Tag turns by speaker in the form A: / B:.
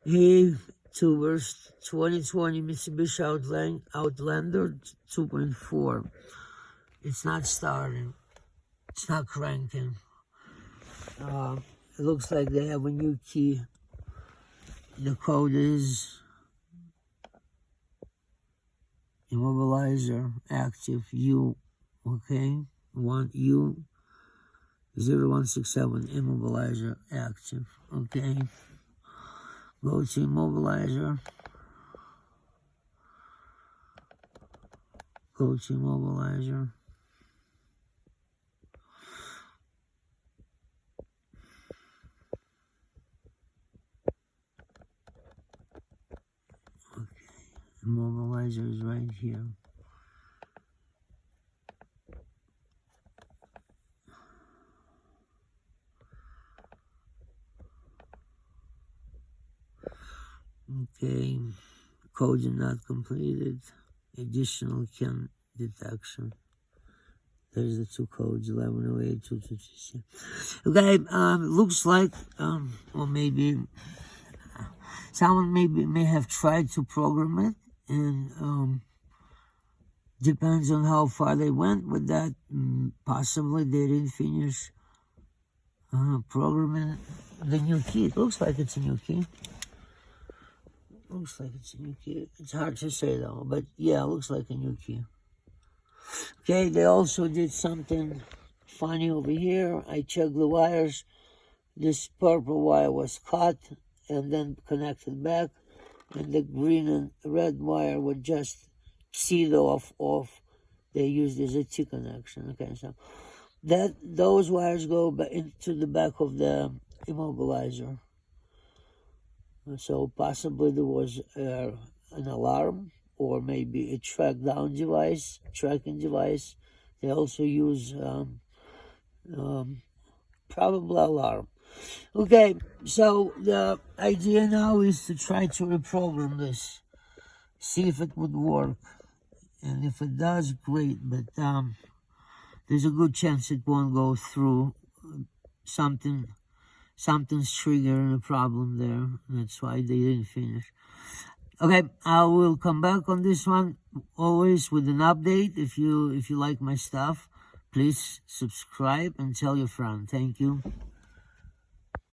A: Hey, tubers, 2020 Mitsubishi Outlander 2.4. It's not starting. It's not cranking. It looks like they have a new key. The code is immobilizer active U. Okay, U1167 immobilizer active. Okay, go to immobilizer. Go to immobilizer. Immobilizer is right here. Okay, code not completed. Additional can detection. There's the two codes, 1108 B22C. Okay, looks like, or maybe someone may have tried to program it, and depends on how far they went with that. Possibly they didn't finish programming the new key. It looks like it's a new key. Looks like it's a new key. It's hard to say though, but yeah, it looks like a new key. Okay, they also did something funny over here. I checked the wires. This purple wire was cut and then connected back, and the green and red wire were just seed off. They used as a T connection. Okay, so those wires go into the back of the immobilizer. So possibly there was an alarm, or maybe a tracking device. They also use probably alarm. Okay, so the idea now is to try to reprogram this, see if it would work, and if it does, great. But there's a good chance it won't go through. Something's triggering a problem there. That's why they didn't finish. Okay, I will come back on this one always with an update. If you like my stuff, please subscribe and tell your friend. Thank you.